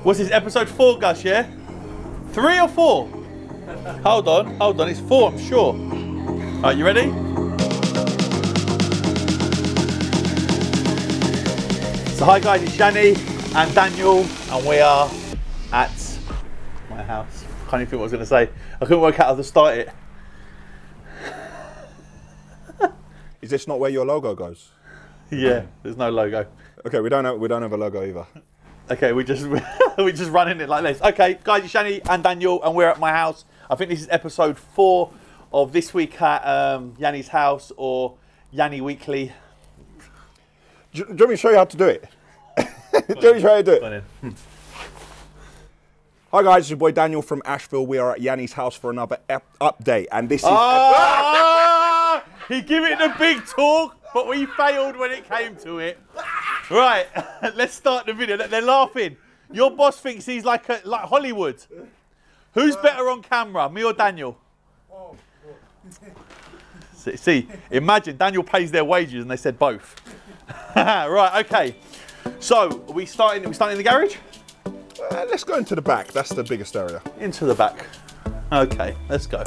What's this, episode 4, Gus, yeah? 3 or 4? Hold on, it's 4, I'm sure. Alright, you ready? So hi guys, it's Yianni and Daniel, and we are at my house. Can't even think what I was going to say. I couldn't work out how to start it. Is this not where your logo goes? Yeah, there's no logo. Okay, we don't have a logo either. Okay, we just running it like this. Okay, guys, it's Yianni and Daniel, and we're at my house. I think this is episode 4 of this week at Yianni's house, or Yianni Weekly. Do you want me to show you how to do it? Do you want me to show you how to do it? Hi guys, it's your boy Daniel from Ashville. We are at Yianni's house for another update, and this is... He gave it a big talk, but we failed when it came to it. Right, let's start the video. They're laughing. Your boss thinks he's like Hollywood. Who's better on camera, me or Daniel? See, imagine Daniel pays their wages and they said both. Right, okay. So, are we starting in the garage? Let's go into the back. That's the biggest area. Into the back. Okay, let's go.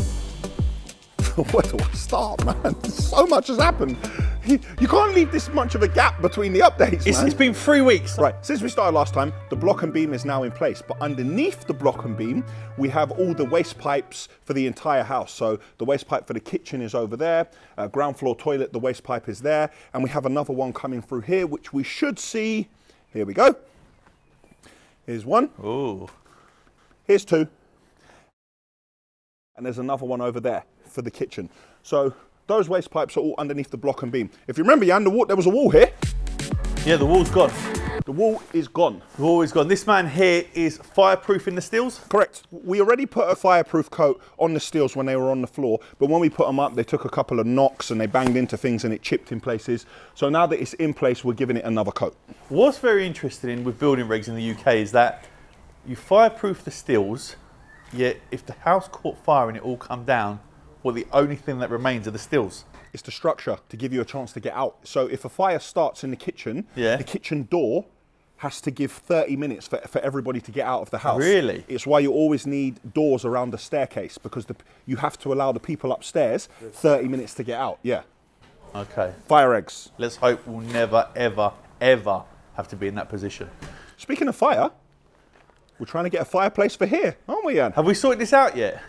Where do I start, man? So much has happened. You can't leave this much of a gap between the updates, man. It's been 3 weeks. Right, since we started last time, the block and beam is now in place, but underneath the block and beam, we have all the waste pipes for the entire house. So the waste pipe for the kitchen is over there, ground floor toilet, the waste pipe is there, and we have another one coming through here, which we should see. Here we go. Here's one. Ooh. Here's 2. And there's another one over there for the kitchen. So those waste pipes are all underneath the block and beam. If you remember, Jan, there was a wall here. Yeah, the wall's gone. The wall is gone. The wall is gone. This man here is fireproofing the steels? Correct. We already put a fireproof coat on the steels when they were on the floor, but when we put them up, they took a couple of knocks and they banged into things and it chipped in places. So now that it's in place, we're giving it another coat. What's very interesting with building regs in the UK is that you fireproof the steels, yet if the house caught fire and it all come down, well, the only thing that remains are the steels. It's the structure to give you a chance to get out. So if a fire starts in the kitchen, the kitchen door has to give 30 minutes for everybody to get out of the house. Really? It's why you always need doors around the staircase, because you have to allow the people upstairs 30 minutes to get out. Yeah. Okay. Fire eggs. Let's hope we'll never, ever, ever have to be in that position. Speaking of fire, we're trying to get a fireplace for here, aren't we, Jan? Have we sorted this out yet?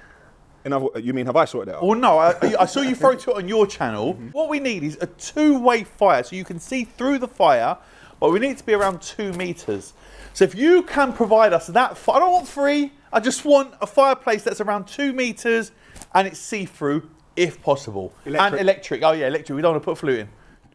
You mean, have I sorted it out? Well, no, I saw you throw it on your channel. What we need is a 2-way fire, so you can see through the fire, but we need it to be around 2 meters. So if you can provide us that, I don't want 3, I just want a fireplace that's around 2 meters and it's see-through, if possible. Electric. And electric, oh yeah, electric, we don't want to put flue in.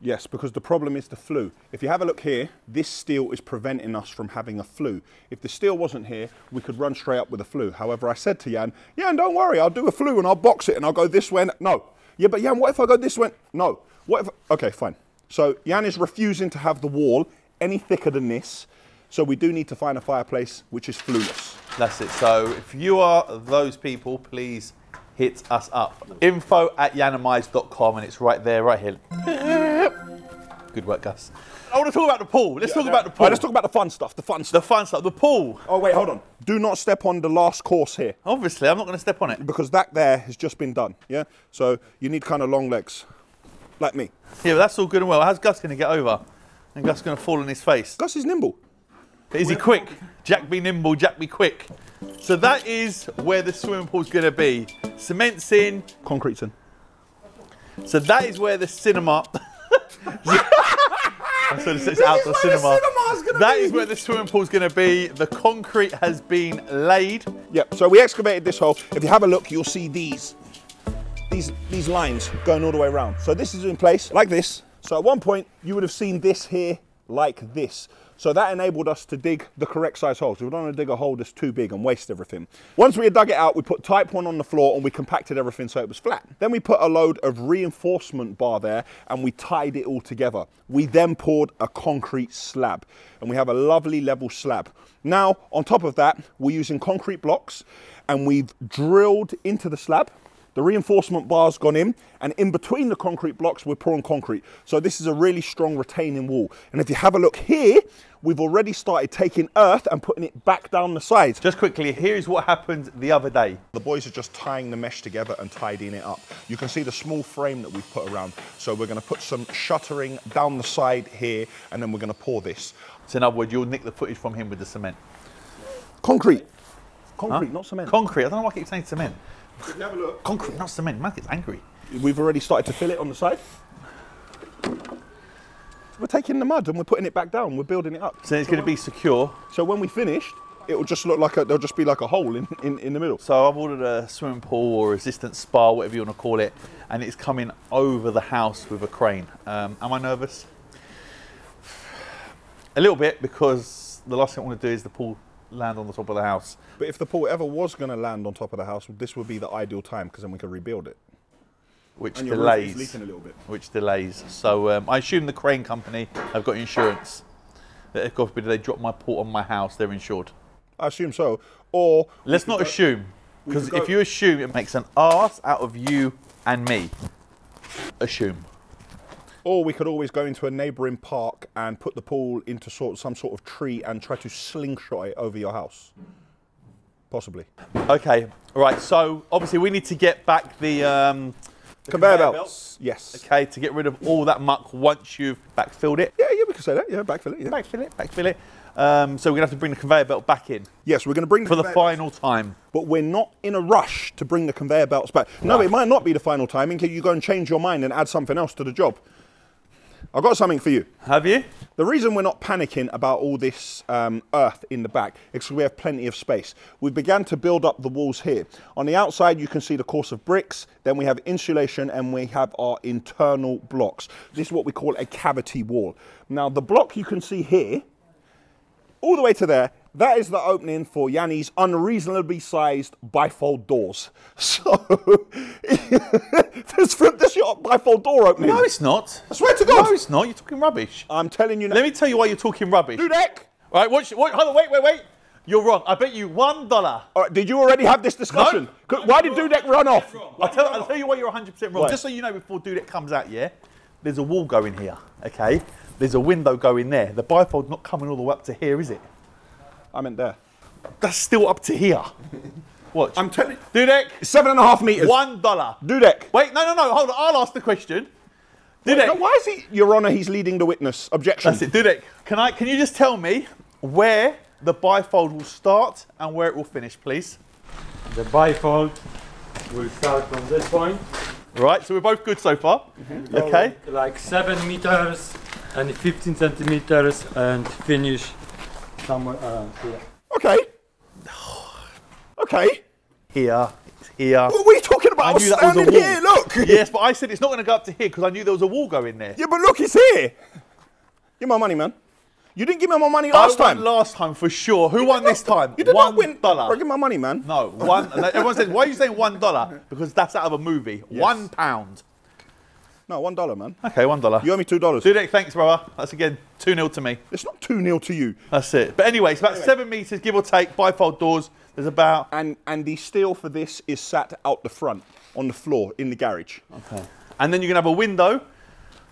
Yes, because the problem is the flue. If you have a look here, this steel is preventing us from having a flue. If the steel wasn't here, we could run straight up with a flue. However, I said to Jan, don't worry, I'll do a flue and I'll box it and I'll go this way. No. Yeah, but Jan, what if I go this way? No. What if? Okay, fine. So Jan is refusing to have the wall any thicker than this. So we do need to find a fireplace which is flueless. That's it. So if you are those people, please hit us up. info@YIANNIMIZE.com, and it's right there, right here. Good work, Gus. I want to talk about the pool. Let's talk about the pool. Right, let's talk about the fun stuff. The fun stuff. The pool. Oh, wait, hold on. Do not step on the last course here. Obviously, I'm not going to step on it. Because that there has just been done, yeah? So you need kind of long legs, like me. Yeah, but that's all good and well. How's Gus going to get over? And Gus going to fall on his face? Gus is nimble. But is he quick? Jack be nimble, Jack be quick. So that is where the swimming pool's going to be. Cement's in. Concrete's in. So that is where the cinema... It's outdoor cinema. That is where the swimming pool's going to be. The concrete has been laid. Yep, so we excavated this hole. If you have a look, you'll see these lines going all the way around. So this is in place like this. So at one point, you would have seen this here like this. So that enabled us to dig the correct size holes. We don't want to dig a hole that's too big and waste everything. Once we had dug it out, we put type 1 on the floor and we compacted everything so it was flat. Then we put a load of reinforcement bar there and we tied it all together. We then poured a concrete slab and we have a lovely level slab. Now, on top of that, we're using concrete blocks and we've drilled into the slab The reinforcement bar's gone in, and in between the concrete blocks, we're pouring concrete. So this is a really strong retaining wall. And if you have a look here, we've already started taking earth and putting it back down the sides. Just quickly, here's what happened the other day. The boys are just tying the mesh together and tidying it up. You can see the small frame that we've put around. So we're going to put some shuttering down the side here, and then we're going to pour this. So in other words, you'll nick the footage from him with the cement. Concrete. Concrete, not cement. Concrete. I don't know why I keep saying cement. If you have a look. Concrete, not cement. Man gets angry. We've already started to fill it on the side. We're taking the mud and we're putting it back down. We're building it up. So it's going to be secure. So when we finished, it will just look like there'll just be like a hole in the middle. So I've ordered a swimming pool or resistant spa, whatever you want to call it, and it's coming over the house with a crane. Am I nervous? A little bit, because the last thing I want to do is the pool land on the top of the house. But if the pool ever was going to land on top of the house, this would be the ideal time, because then we could rebuild it. Which and delays. Your roof is leaking a little bit. Which delays. So I assume the crane company have got insurance. That if God forbid they drop my pool on my house, they're insured. I assume so. Or let's not assume, because if you assume, it makes an arse out of you and me. Assume. Or we could always go into a neighbouring park and put the pool into some sort of tree and try to slingshot it over your house. Possibly. Okay, right, so obviously we need to get back the conveyor belts. Yes. Okay, to get rid of all that muck once you've backfilled it. Yeah, we can say that. Yeah, backfill it. Yeah. Backfill it. So we're going to have to bring the conveyor belt back in. Yes, we're going to bring for the final time. But we're not in a rush to bring the conveyor belts back. No, it might not be the final time in case you go and change your mind and add something else to the job. I've got something for you. Have you? The reason we're not panicking about all this earth in the back is because we have plenty of space. We began to build up the walls here. On the outside, you can see the course of bricks. Then we have insulation and we have our internal blocks. This is what we call a cavity wall. Now, the block you can see here, all the way to there, that is the opening for Yianni's unreasonably sized bifold doors. So, this your bifold door opening. No, it's not. I swear to God. No, it's not. You're talking rubbish. I'm telling you now. Let me tell you why you're talking rubbish. Dudek! All right, hold on, wait. You're wrong. I bet you $1. All right, did you already have this discussion? No. Why did Dudek run off? I'll tell you why you're 100% wrong. Right. Just so you know before Dudek comes out, yeah? There's a wall going here, okay? There's a window going there. The bifold's not coming all the way up to here, is it? I meant there. That's still up to here. Watch. I'm telling you. Dudek. 7.5 meters. $1. Dudek. Wait, no, hold on. I'll ask the question. Dudek. No, why is he, Your Honour, he's leading the witness. Objection. That's it. Dudek, can you just tell me where the bifold will start and where it will finish, please? The bifold will start from this point. Right, so we're both good so far. Okay. Like 7 meters and 15 centimeters and finish somewhere around here. Okay. Okay. Here. Here. What were you talking about? I was standing here, look. Yes, but I said it's not going to go up to here because I knew there was a wall going there. Yeah, but look, it's here. Give me my money, man. You didn't give me my money last time. I won last time for sure. Who won this time? You did not win. $1. Bro, give me my money, man. No, one. Everyone says, why are you saying $1? Because that's out of a movie. Yes. £1. No, $1, man. Okay, $1. You owe me $2. Dudek, thanks, brother. That's again 2-0 to me. It's not 2-0 to you. That's it. But anyway, it's about 7 meters, give or take, bifold doors. There's about... And the steel for this is sat out the front, on the floor, in the garage. Okay. And then you can have a window.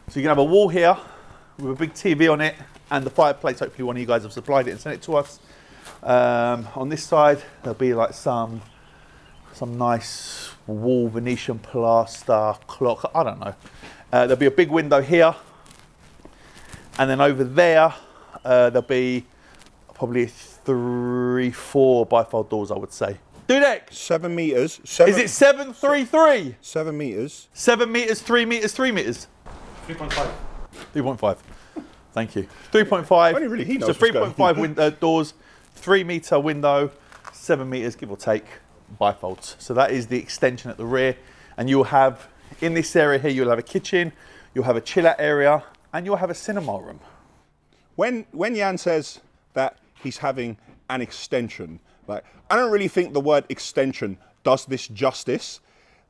So you can have a wall here with a big TV on it and the fireplace. Hopefully one of you guys have supplied it and sent it to us. On this side, there'll be like some nice wall Venetian plaster clock. I don't know. There'll be a big window here. And then over there, there'll be probably 3-4 bifold doors, I would say. Dudek! 7 meters. Is it 7-3-3? 7 meters. 7 meters, 3 meters, 3 meters. 3.5. 3.5. Thank you. 3.5. Only really he knows. So 3.5 doors, 3 meter window, 7 meters, give or take, bifolds. So that is the extension at the rear. And you'll have, in this area here, you'll have a kitchen, you'll have a chill out area, and you'll have a cinema room. When Jan says that he's having an extension, like, I don't really think the word extension does this justice.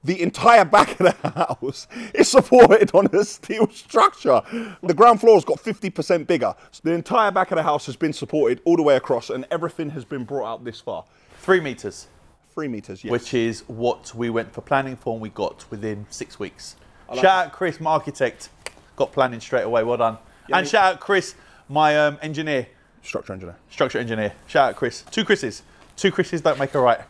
The entire back of the house is supported on a steel structure. The ground floor's got 50% bigger. So the entire back of the house has been supported all the way across and everything has been brought out this far. 3 meters. 3 meters, yes. Which is what we went for planning for and we got within 6 weeks. Shout out Chris, my architect. Got planning straight away, well done. Yeah, and shout out Chris, my engineer. Structure engineer. Structure engineer. Shout out Chris. 2 Chris's. 2 Chris's don't make a right. I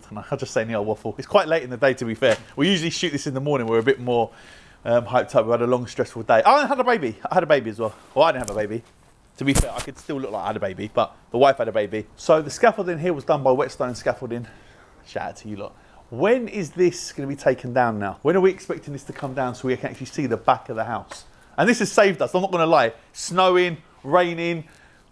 don't know, I'll just say the old waffle. It's quite late in the day, to be fair. We usually shoot this in the morning. We're a bit more hyped up. We had a long, stressful day. I had a baby. I had a baby as well. Well, I didn't have a baby. To be fair, I could still look like I had a baby, but the wife had a baby. So the scaffolding here was done by Whetstone Scaffolding. Shout out to you lot. When is this going to be taken down now? When are we expecting this to come down so we can actually see the back of the house? And this has saved us, I'm not going to lie. Snowing, raining,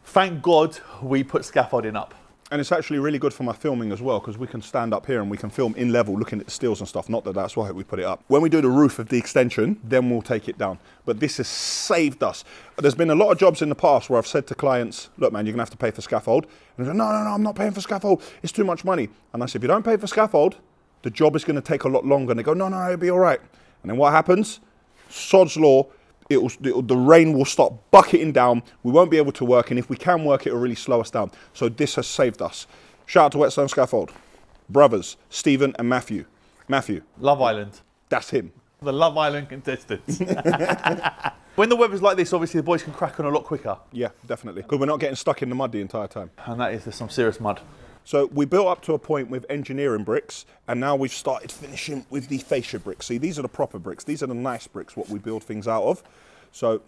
thank God we put scaffolding up. And it's actually really good for my filming as well, because we can stand up here and we can film in level looking at the steels and stuff. Not that that's why we put it up. When we do the roof of the extension, then we'll take it down. But this has saved us. There's been a lot of jobs in the past where I've said to clients, look man, you're gonna have to pay for scaffold. And they go, no, I'm not paying for scaffold. It's too much money. And I said, if you don't pay for scaffold, the job is gonna take a lot longer. And they go, no, it'll be all right. And then what happens? Sod's law. The rain will start bucketing down. We won't be able to work, and if we can work, it will really slow us down. So this has saved us. Shout out to Whetstone Scaffold. Brothers, Stephen and Matthew. Matthew. Love Island. That's him. The Love Island contestants. When the weather's like this, obviously the boys can crack on a lot quicker. Yeah, definitely. Because we're not getting stuck in the mud the entire time. And that is, there's some serious mud. So we built up to a point with engineering bricks, and now we've started finishing with the fascia bricks. See, these are the proper bricks. These are the nice bricks, what we build things out of. So,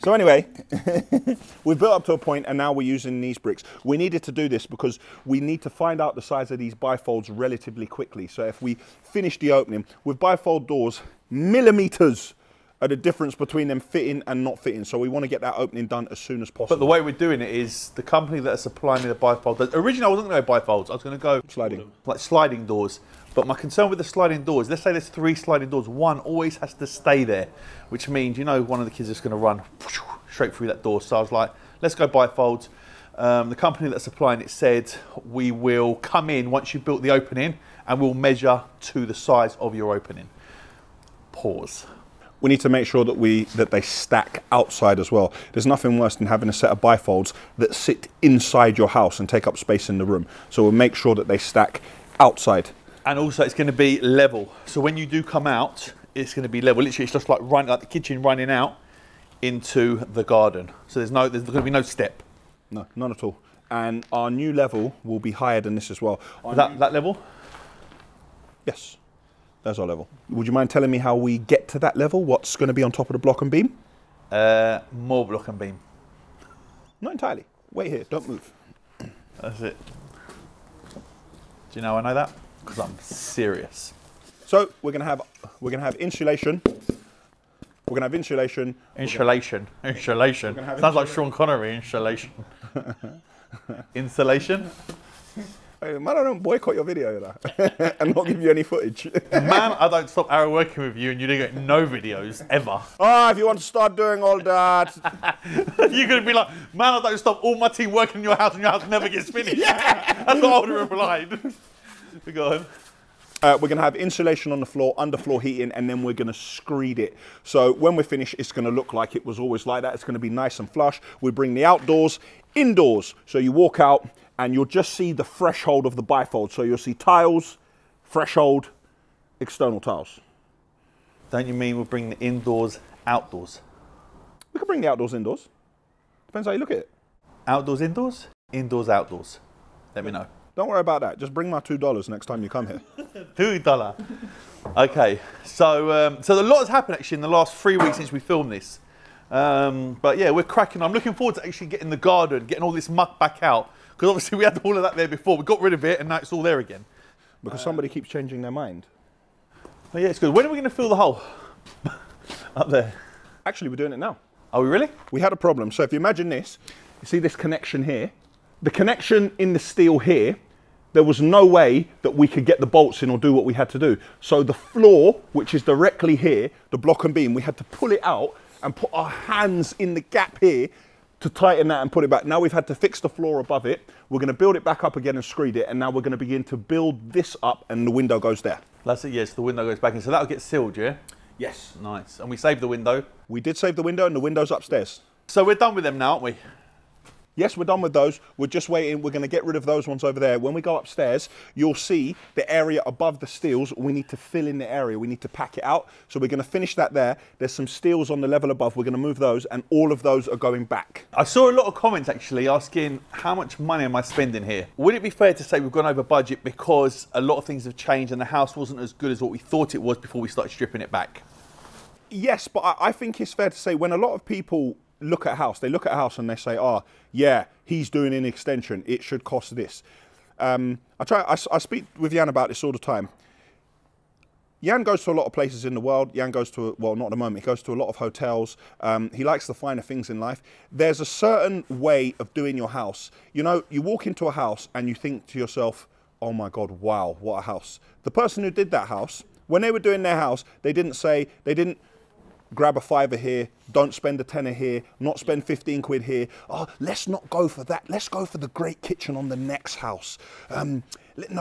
so anyway, we've built up to a point and now we're using these bricks. We needed to do this because we need to find out the size of these bifolds relatively quickly. So if we finish the opening, with bifold doors, millimeters are the difference between them fitting and not fitting. So we want to get that opening done as soon as possible. But the way we're doing it is the company that are supplying me the bifolds. Originally, I wasn't going to go bifolds. I was going to go sliding, like sliding doors. But my concern with the sliding doors, let's say there's 3 sliding doors, one always has to stay there, which means, you know, one of the kids is going to run straight through that door. So I was like, let's go bifolds. The company that's supplying it said, we will come in once you've built the opening and we'll measure to the size of your opening. Pause. We need to make sure that they stack outside as well. There's nothing worse than having a set of bifolds that sit inside your house and take up space in the room. So we'll make sure that they stack outside. And also it's going to be level. So when you do come out, it's going to be level. Literally, it's just like running, like the kitchen running out into the garden. So there's going to be no step. No, none at all. And our new level will be higher than this as well. That level? Yes. That's our level. Would you mind telling me how we get to that level? What's going to be on top of the block and beam? More block and beam. Not entirely. Wait here, don't move. That's it. Do you know I know that? Because I'm serious. So we're going to have insulation. We're going to have insulation. Insulation. Insulation. Sounds like Sean Connery. Insulation. Insulation. Hey, man, I don't boycott your video, you know, and not give you any footage. Man, I don't stop Arrow working with you and you don't get no videos, ever. Ah, if you want to start doing all that. You're going to be like, man, I don't stop all my team working in your house and your house never gets finished. Yeah. That's what I would have replied. Go on. We're going to have insulation on the floor, underfloor heating, and then we're going to screed it. So when we're finished, it's going to look like it was always like that. It's going to be nice and flush. We bring the outdoors indoors. So you walk out, and you'll just see the threshold of the bifold. So you'll see tiles, threshold, external tiles. Don't you mean we'll bring the indoors outdoors? We can bring the outdoors indoors. Depends how you look at it. Outdoors indoors? Indoors outdoors. Let me know. Don't worry about that. Just bring my $2 next time you come here. $2. Okay, so a lot has happened actually in the last 3 weeks since we filmed this. But yeah, we're cracking. I'm looking forward to actually getting the garden, getting all this muck back out. Because obviously we had all of that there before. We got rid of it and now it's all there again. Because somebody keeps changing their mind. Oh yeah, it's good. When are we going to fill the hole? Up there. Actually, we're doing it now. Are we really? We had a problem. So if you imagine this, you see this connection here? The connection in the steel here, there was no way that we could get the bolts in or do what we had to do. So the floor, which is directly here, the block and beam, we had to pull it out and put our hands in the gap here to tighten that and put it back. Now we've had to fix the floor above it. We're going to build it back up again and screed it. And now we're going to begin to build this up and the window goes there. That's it, yes, the window goes back in. So that'll get sealed, yeah? Yes. Nice. And we saved the window. We did save the window and the window's upstairs. So we're done with them now, aren't we? Yes, we're done with those. We're just waiting. We're going to get rid of those ones over there. When we go upstairs, you'll see the area above the steels. We need to fill in the area. We need to pack it out. So we're going to finish that there. There's some steels on the level above. We're going to move those, and all of those are going back. I saw a lot of comments actually asking how much money am I spending here? Would it be fair to say we've gone over budget because a lot of things have changed and the house wasn't as good as what we thought it was before we started stripping it back? Yes, but I think it's fair to say when a lot of people look at a house, they look at a house and they say, oh, yeah, he's doing an extension. It should cost this. I speak with Jan about this all the time. Jan goes to a lot of places in the world. Jan goes to, well, not at the moment, he goes to a lot of hotels. He likes the finer things in life. There's a certain way of doing your house. You know, you walk into a house and you think to yourself, oh my God, wow, what a house. The person who did that house, when they were doing their house, they didn't grab a $5 here, don't spend a $10 here, not spend 15 quid here. Oh, let's not go for that. Let's go for the great kitchen on the next house. No,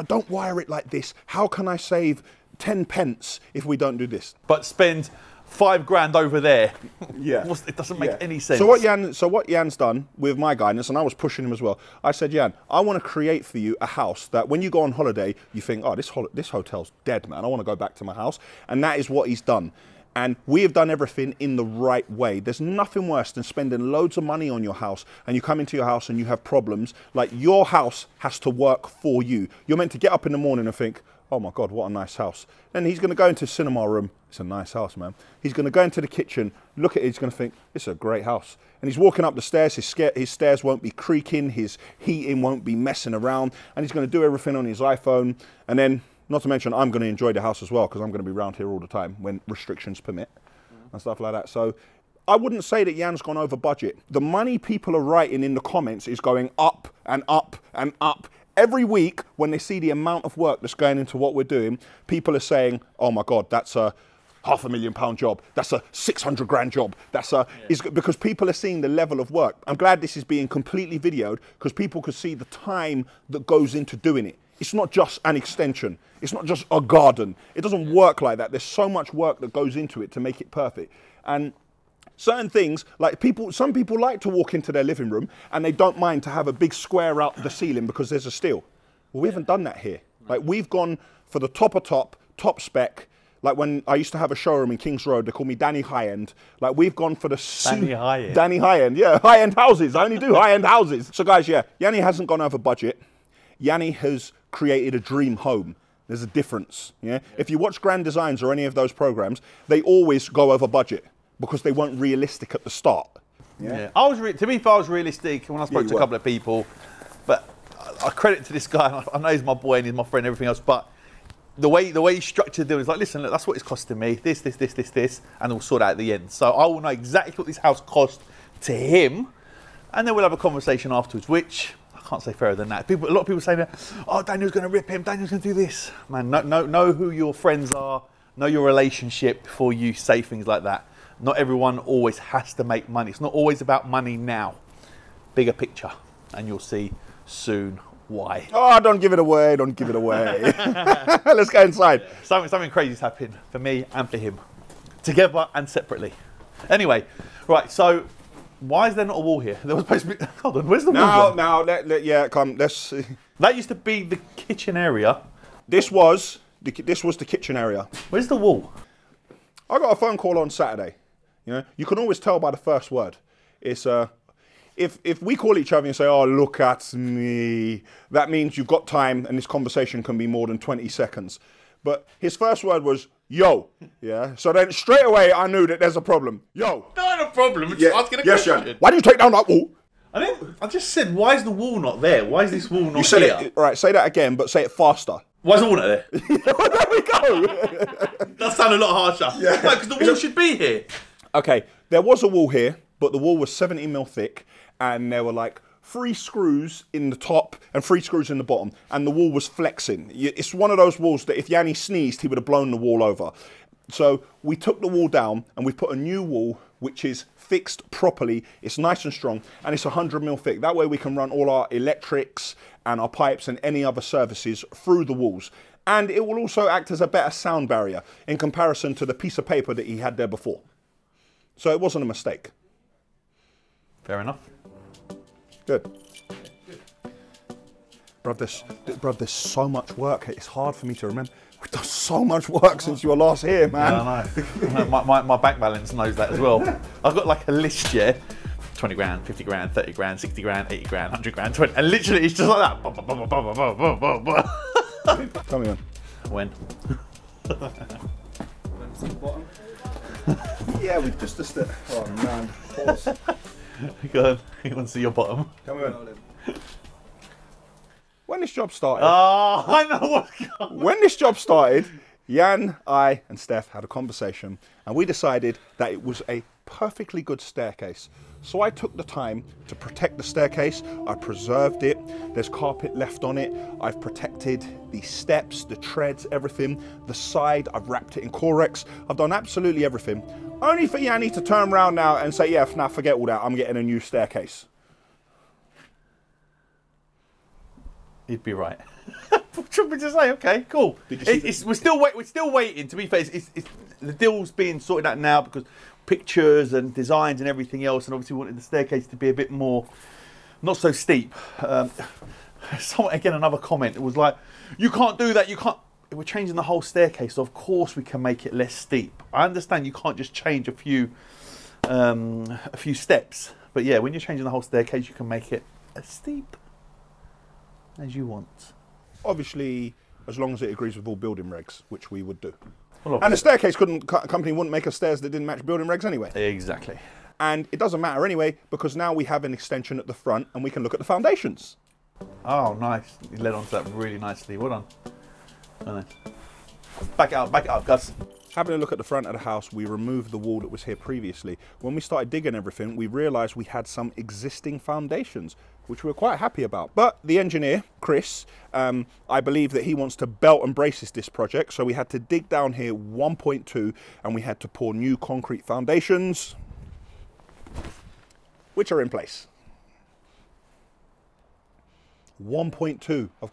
don't wire it like this. How can I save 10 pence if we don't do this? But spend 5 grand over there. Yeah. It doesn't make any sense. So what Jan's done with my guidance, and I was pushing him as well, I said, Jan, I want to create for you a house that when you go on holiday, you think, oh, this hotel's dead, man. I want to go back to my house. And that is what he's done. And we have done everything in the right way. There's nothing worse than spending loads of money on your house and you come into your house and you have problems. Like, your house has to work for you. You're meant to get up in the morning and think, oh my God, what a nice house. Then he's going to go into the cinema room. It's a nice house, man. He's going to go into the kitchen, look at it, he's going to think, it's a great house. And he's walking up the stairs, his stairs won't be creaking, his heating won't be messing around, and he's going to do everything on his iPhone. And then, not to mention, I'm going to enjoy the house as well because I'm going to be around here all the time when restrictions permit and stuff like that. So I wouldn't say that Jan's gone over budget. The money people are writing in the comments is going up and up and up. Every week when they see the amount of work that's going into what we're doing, people are saying, oh my God, that's a £500,000 job. That's a 600 grand job. That's a, because people are seeing the level of work. I'm glad this is being completely videoed because people could see the time that goes into doing it. It's not just an extension. It's not just a garden. It doesn't work like that. There's so much work that goes into it to make it perfect. And certain things, like some people like to walk into their living room and they don't mind to have a big square out the ceiling because there's a steel. Well, we haven't done that here. Like, we've gone for the top of top spec. Like, when I used to have a showroom in Kings Road, they call me Danny High End. Like, we've gone for the Danny High End. Danny High End, yeah, high end houses. I only do high end houses. So guys, yeah, Yianni hasn't gone over budget. Yianni has created a dream home. There's a difference, yeah? If you watch Grand Designs or any of those programs, they always go over budget because they weren't realistic at the start. Yeah. To be fair, I was realistic when I spoke to a couple of people, but I credit to this guy. I know he's my boy and he's my friend and everything else, but the way he structured it was like, listen, look, that's what it's costing me, this, and we'll sort out at the end. So I will know exactly what this house cost to him, and then we'll have a conversation afterwards, which I can't say fairer than that. A lot of people say that, oh, Daniel's going to rip him, Daniel's going to do this. Man, know who your friends are, know your relationship before you say things like that. Not everyone always has to make money. It's not always about money now. Bigger picture, and you'll see soon why. Oh, don't give it away, don't give it away. Let's go inside. Something crazy's happened for me and for him, together and separately. Anyway, right, so why is there not a wall here? There was supposed to be, hold on, where's the wall? Yeah, come, let's see. That used to be the kitchen area. This was the kitchen area. Where's the wall? I got a phone call on Saturday. You know, you can always tell by the first word. It's if we call each other and say, oh, look at me, that means you've got time and this conversation can be more than 20 seconds. But his first word was, yo. Yeah. So then straight away I knew that there's a problem. Yo. Not a problem. Just asking a question. Jan. Why do you take down that wall? I just said, why is the wall not there? Why is this wall not you said here? It, right, say that again, but say it faster. Why is the wall not there? There we go. That sounded a lot harsher. Yeah. No, because the wall should be here. Okay, there was a wall here, but the wall was 17mm thick, and there were like 3 screws in the top and 3 screws in the bottom, and the wall was flexing. It's one of those walls that if Yianni sneezed, he would have blown the wall over. So we took the wall down and we put a new wall, which is fixed properly. It's nice and strong, and it's 100mm thick. That way we can run all our electrics and our pipes and any other services through the walls. And it will also act as a better sound barrier in comparison to the piece of paper that he had there before. So it wasn't a mistake. Fair enough. Good. Bruv, there's so much work. It's hard for me to remember. We've done so much work since you were last here, man. Yeah, I know. my bank balance knows that as well. I've got like a list, yeah. 20 grand, 50 grand, 30 grand, 60 grand, 80 grand, 100 grand, 20. And literally it's just like that. Tell me when. When? Yeah, we've just it. Oh man. Pause. Go on. You want to see your bottom? Tell me when this job started. Oh, I know what's going on. When this job started, Jan, I, and Steph had a conversation, and we decided that it was a perfectly good staircase. So I took the time to protect the staircase. I preserved it. There's carpet left on it. I've protected the steps, the treads, everything. The side, I've wrapped it in Corex. I've done absolutely everything. Only for Yianni to turn around now and say, yeah, now forget all that. I'm getting a new staircase. You'd be right. Should we just say, okay, cool. We're still waiting. To be fair, the deal's being sorted out now because pictures and designs and everything else, and obviously we wanted the staircase to be a bit more, not so steep. Someone, again, another comment. It was like, you can't do that. You can't. We're changing the whole staircase, so of course we can make it less steep. I understand you can't just change a few steps, but yeah, when you're changing the whole staircase, you can make it as steep as you want. Obviously, as long as it agrees with all building regs, which we would do. Well, and the staircase company wouldn't make us stairs that didn't match building regs anyway. Exactly. And it doesn't matter anyway, because now we have an extension at the front and we can look at the foundations. Oh, nice. You led on to that really nicely. Well done. Well done. Back it up, Gus. Having a look at the front of the house, we removed the wall that was here previously. When we started digging everything, we realised we had some existing foundations, which we were quite happy about. But the engineer, Chris, I believe that he wants to belt and braces this project, so we had to dig down here 1.2 and we had to pour new concrete foundations, which are in place. 1.2 of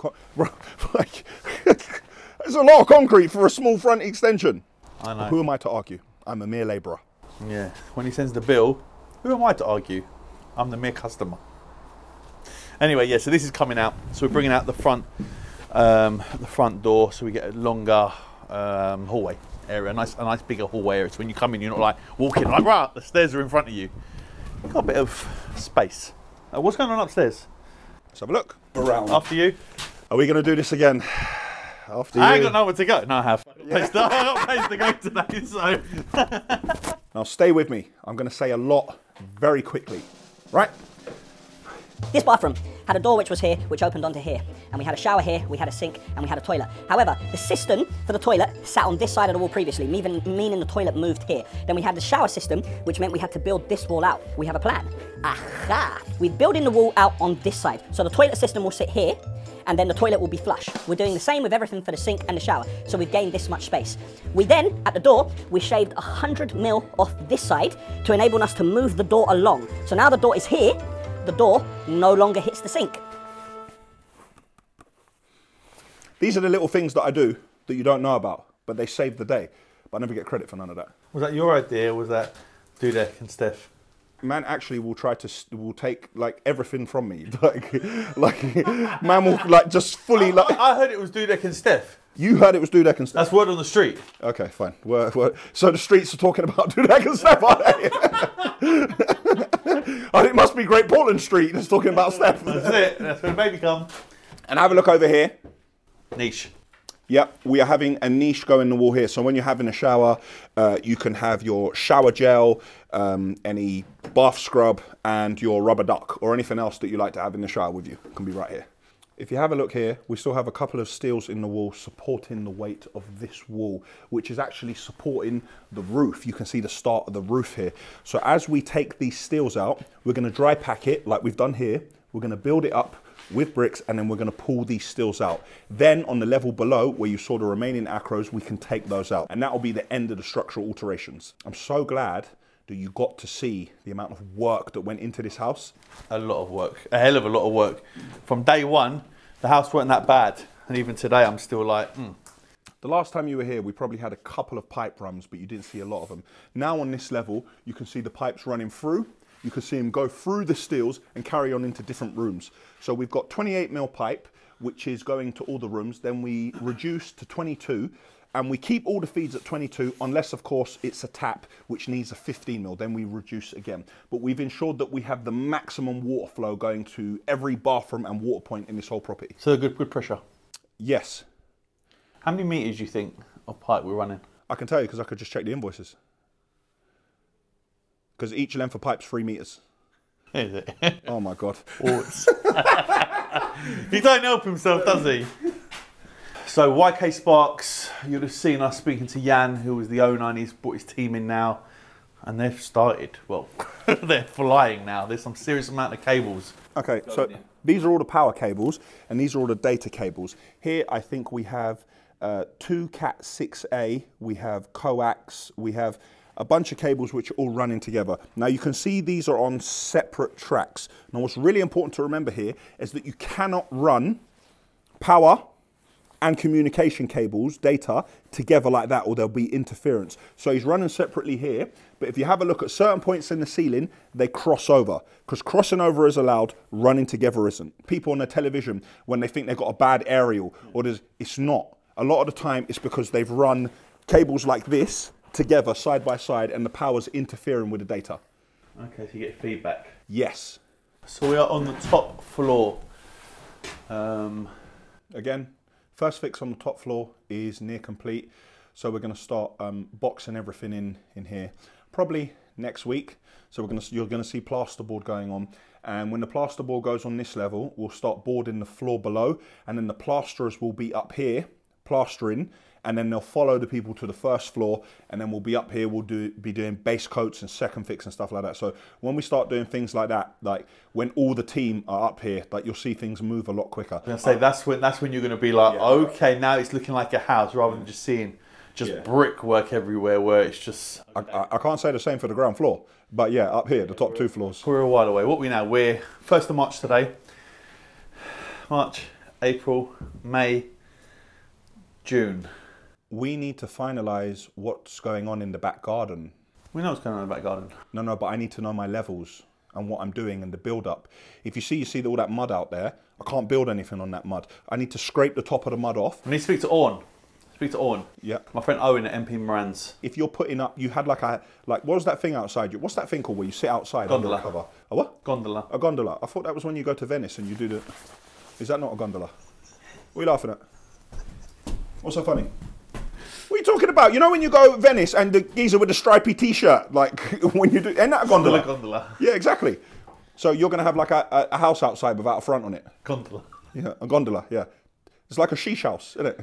like, it's a lot of concrete for a small front extension. I know. Who am I to argue? I'm a mere labourer. Yeah. When he sends the bill, who am I to argue? I'm the mere customer. Anyway, yeah. So this is coming out. So we're bringing out the front door, so we get a longer hallway area, a nice bigger hallway area. So when you come in, you're not like walking like right. The stairs are in front of you. You've got a bit of space. What's going on upstairs? Let's have a look around. After you. Are we going to do this again? After I you. ain't got nowhere to go. No, I have. I've got place to go today, so. Now stay with me. I'm going to say a lot very quickly. Right? This bathroom had a door which was here, which opened onto here. And we had a shower here, we had a sink, and we had a toilet. However, the system for the toilet sat on this side of the wall previously, meaning the toilet moved here. Then we had the shower system, which meant we had to build this wall out. We have a plan. Aha! We're building the wall out on this side. So the toilet system will sit here, and then the toilet will be flush. We're doing the same with everything for the sink and the shower. So we've gained this much space. We then, at the door, we shaved 100 mil off this side to enable us to move the door along. So now the door is here, the door no longer hits the sink. These are the little things that I do that you don't know about, but they save the day. But I never get credit for none of that. Was that your idea, or was that Dudek and Steph? Man actually will take like everything from me. like man will like just fully like. I heard it was Dudek and Steph. You heard it was Dudek and Steph? That's word on the street. Okay, fine. So the streets are talking about Dudek and Steph, are they? And it must be Great Portland Street that's talking about Steph. That's it. That's where the baby come. And have a look over here. Niche. Yep, we are having a niche go in the wall here. So when you're having a shower, you can have your shower gel, any bath scrub, and your rubber duck, or anything else that you like to have in the shower with you. It can be right here. If you have a look here, we still have a couple of steels in the wall supporting the weight of this wall, which is actually supporting the roof. You can see the start of the roof here. So as we take these steels out, we're going to dry pack it like we've done here. We're going to build it up with bricks, and then we're going to pull these steels out. Then on the level below, where you saw the remaining acros, we can take those out. And that will be the end of the structural alterations. I'm so glad that you got to see the amount of work that went into this house. A lot of work, a hell of a lot of work. From day one, the house weren't that bad. And even today, I'm still like, The last time you were here, we probably had a couple of pipe runs, but you didn't see a lot of them. Now on this level, you can see the pipes running through. you can see them go through the steels and carry on into different rooms. So we've got 28mm pipe, which is going to all the rooms. Then we reduce to 22, and we keep all the feeds at 22, unless of course it's a tap, which needs a 15mm, then we reduce again. But we've ensured that we have the maximum water flow going to every bathroom and water point in this whole property. So good pressure? Yes. How many meters do you think of pipe we're running? I can tell you because I could just check the invoices. Because each length of pipe's 3 meters. Is it? Oh my God. He don't help himself, does he? So YK Sparks, you'd have seen us speaking to Jan, who was the owner, and he's brought his team in now. And they've started, well, they're flying now. There's some serious amount of cables. Okay, so these are all the power cables, and these are all the data cables. Here, I think we have 2 Cat 6A, we have coax, we have a bunch of cables which are all running together. Now you can see these are on separate tracks. Now what's really important to remember here is that you cannot run power and communication cables, data, together like that, or there'll be interference. So he's running separately here, but if you have a look at certain points in the ceiling, they cross over, because crossing over is allowed, running together isn't. People on the television, when they think they've got a bad aerial, or it's not. A lot of the time, it's because they've run cables like this together, side by side, and the power's interfering with the data. Okay, so you get feedback. Yes. So we are on the top floor. Again, first fix on the top floor is near complete. So we're going to start boxing everything in here, probably next week. So you're going to see plasterboard going on. And when the plasterboard goes on this level, we'll start boarding the floor below. And then the plasterers will be up here, plastering. And then they'll follow the people to the first floor, and then we'll be up here, we'll be doing base coats and second fix and stuff like that. So when we start doing things like that, like when all the team are up here, like you'll see things move a lot quicker. I say that's when you're going to be like, yeah, okay, now it's looking like a house, rather than just seeing brickwork everywhere where it's just... I can't say the same for the ground floor, but yeah, up here, the top 2 floors. We're a while away. What are we now? We're 1st of March today. March, April, May, June. We need to finalise what's going on in the back garden. We know what's going on in the back garden. No, but I need to know my levels and what I'm doing and the build-up. If you see all that mud out there, I can't build anything on that mud. I need to scrape the top of the mud off. We need to speak to Owen. Speak to Owen. Yeah. My friend Owen at MP Moran's. If you're putting up, you had like what was that thing outside you? What's that thing called where you sit outside? Gondola. Under a cover? A what? Gondola. A gondola. I thought that was when you go to Venice and you do the... Is that not a gondola? What are you laughing at? What's so funny? What are you talking about? You know when you go to Venice and the geezer with the stripy t-shirt, like when you do, ain't that a gondola? Gondola. Yeah, exactly. So you're going to have like a house outside without a front on it. Gondola. Yeah, a gondola, yeah. It's like a sheesh house, isn't it?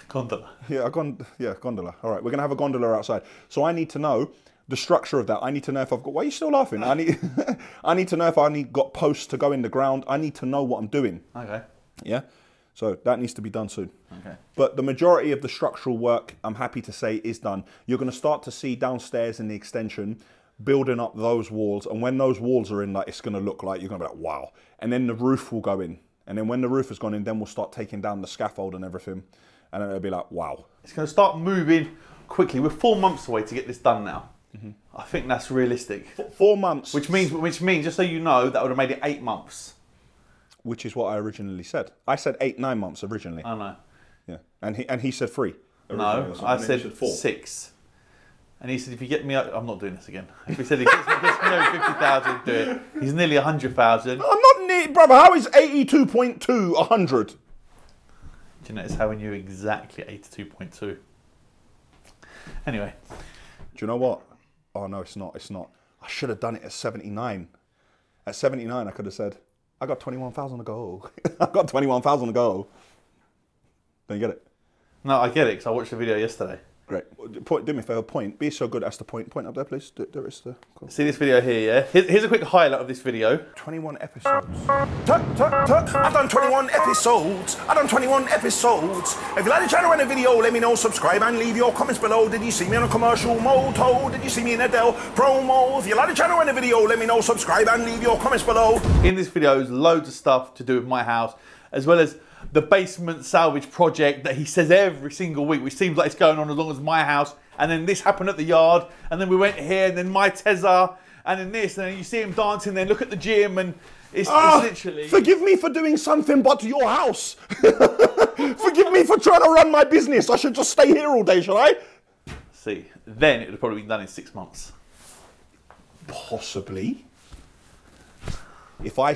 Gondola. Yeah, gondola. All right, we're going to have a gondola outside. So I need to know the structure of that. I need to know if I've got, why are you still laughing? I need to know if I got posts to go in the ground. I need to know what I'm doing. Okay. Yeah. So that needs to be done soon. Okay. But the majority of the structural work, I'm happy to say, is done. You're going to start to see downstairs in the extension, building up those walls. And when those walls are in, like, it's going to look like, you're going to be like, wow. And then the roof will go in. And then when the roof has gone in, then we'll start taking down the scaffold and everything. And then it'll be like, wow. It's going to start moving quickly. We're 4 months away to get this done now. Mm-hmm. I think that's realistic. 4 months. Which means, just so you know, that would have made it 8 months. Which is what I originally said. I said 8-9 months originally. I know. Yeah, and he said 3. No, I said 6. And he said, if you get me, I'm not doing this again. If he said he gets me over 50,000, do it. He's nearly 100,000. I'm not near, brother. How is 82.2 100? Do you notice how we knew exactly 82.2? Anyway. Do you know what? Oh no, it's not. It's not. I should have done it at 79. At 79, I could have said, I got 21,000 to go. I got 21,000 to go. Don't you get it? No, I get it, because I watched the video yesterday. Great. Do me a favour, point. Be so good as to point. Point up there, please. Cool. See this video here, yeah? Here's a quick highlight of this video. 21 episodes. I've done 21 episodes. I've done 21 episodes. If you like the channel and the video, let me know, subscribe and leave your comments below. Did you see me on a commercial moto? Did you see me in a Dell promo? If you like the channel and the video, let me know, subscribe and leave your comments below. In this video is loads of stuff to do with my house, as well as the basement salvage project that he says every single week, which seems like it's going on as long as my house. And then this happened at the yard, and then we went here, and then my Tezza, and then this, and then you see him dancing, then look at the gym, and it's literally... Forgive me for doing something but your house. Forgive me for trying to run my business. I should just stay here all day, shall I? See, then it would have probably been done in 6 months. Possibly. If I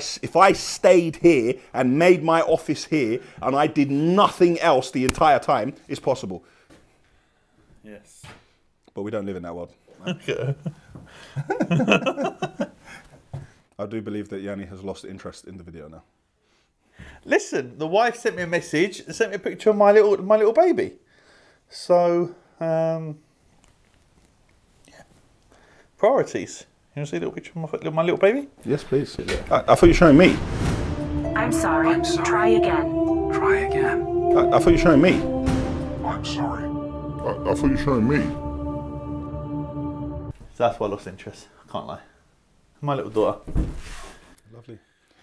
stayed here and made my office here and I did nothing else the entire time, it's possible. Yes. But we don't live in that world. Okay. I do believe that Yianni has lost interest in the video now. Listen, the wife sent me a message, sent me a picture of my little baby. So, yeah. Priorities. You want to see a little picture of my little baby? Yes, please. I thought you were showing me. I'm sorry. Try again. Try again. I thought you were showing me. I'm sorry. I thought you were showing me. So that's why I lost interest. I can't lie. My little daughter. Lovely.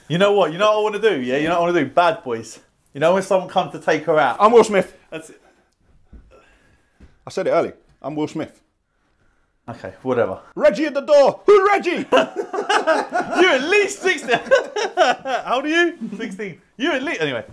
You know what? You know what I want to do? Yeah. You know what I want to do? Bad boys. You know when someone comes to take her out. I'm Will Smith. That's it. I said it early. I'm Will Smith. Okay, whatever. Reggie at the door. Who's Reggie? You're at least 16. How old are you? 16. You're at least... Anyway,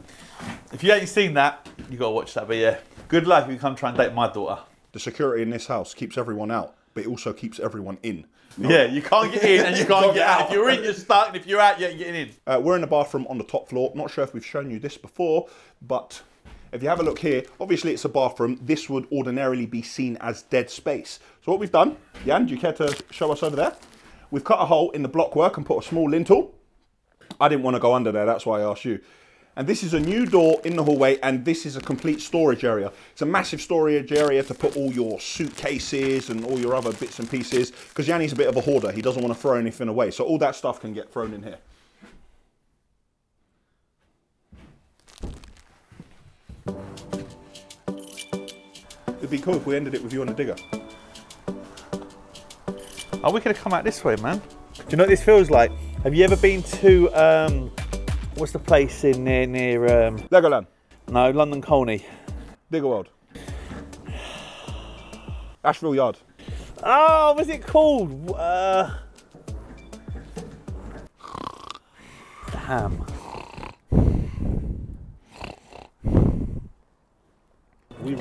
if you ain't seen that, you got to watch that. But yeah, good luck if you come try and date my daughter. The security in this house keeps everyone out, but it also keeps everyone in. Yeah, you can't get in and you can't get out. If you're in, you're stuck. And if you're out, you ain't getting in. We're in the bathroom on the top floor. Not sure if we've shown you this before, but... if you have a look here, obviously it's a bathroom. This would ordinarily be seen as dead space. So what we've done, Jan, do you care to show us over there? We've cut a hole in the blockwork and put a small lintel. I didn't want to go under there, that's why I asked you. And this is a new door in the hallway, and this is a complete storage area. It's a massive storage area to put all your suitcases and all your other bits and pieces, because Yanni's a bit of a hoarder. He doesn't want to throw anything away. So all that stuff can get thrown in here. It'd be cool if we ended it with you on a digger. Oh, we could have come out this way, man. Do you know what this feels like? Have you ever been to, what's the place in near Legoland. No, London Colney. Digger World. Ashville Yard. Oh, what's it called? Damn.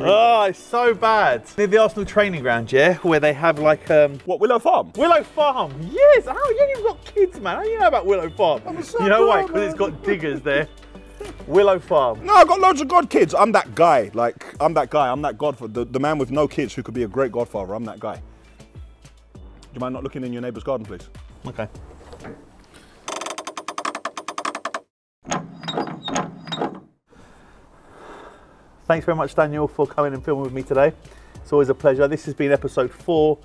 Oh, it's so bad. Near the Arsenal training ground, yeah? Where they have like... What, Willow Farm? Willow Farm, yes! How you've got kids, man? How do you know about Willow Farm? You know why? Because it's got diggers there. Willow Farm. No, I've got loads of god kids. I'm that guy. Like, I'm that guy. I'm that godfather. The man with no kids who could be a great godfather. I'm that guy. Do you mind not looking in your neighbour's garden, please? Okay. Thanks very much, Daniel, for coming and filming with me today. It's always a pleasure. This has been episode 4.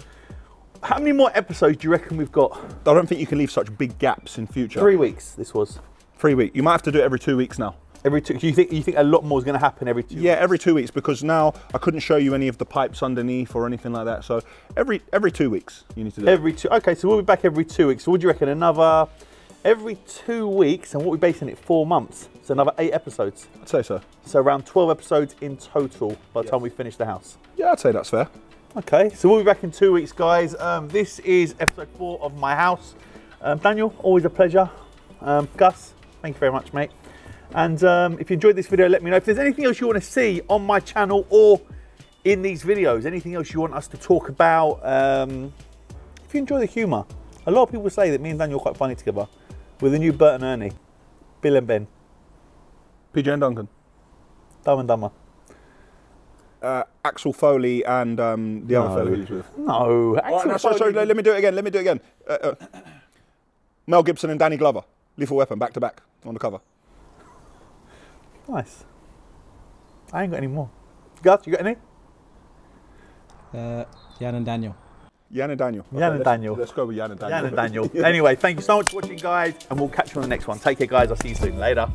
How many more episodes do you reckon we've got? I don't think you can leave such big gaps in future. 3 weeks, this was. 3 weeks. You might have to do it every 2 weeks now. Every 2? You think a lot more is going to happen every 2 weeks? Yeah, every 2 weeks, because now I couldn't show you any of the pipes underneath or anything like that. So every 2 weeks you need to do every 2. Okay, so we'll be back every 2 weeks. So what do you reckon? Another every 2 weeks, and what we're basing it 4 months. So another 8 episodes. I'd say so. So around 12 episodes in total by the time we finish the house. Yeah, I'd say that's fair. Okay, so we'll be back in 2 weeks, guys. This is episode 4 of my house. Daniel, always a pleasure. Gus, thank you very much, mate. And if you enjoyed this video, let me know. If there's anything else you want to see on my channel or in these videos, anything else you want us to talk about, if you enjoy the humour. A lot of people say that me and Daniel are quite funny together. With the new Bert and Ernie, Bill and Ben. PJ and Duncan. Dumb and Dumber. Axel Foley and the other fellow he was with. No, Axel Foley. Sorry, let me do it again. Mel Gibson and Danny Glover. Lethal Weapon, back to back, on the cover. Nice. I ain't got any more. Gus, you got any? Jan and Daniel. Jan and Daniel. Jan and Daniel. Let's go with Jan and Daniel. Jan and Daniel. Anyway, thank you so much for watching, guys, and we'll catch you on the next one. Take care, guys. I'll see you soon. Later.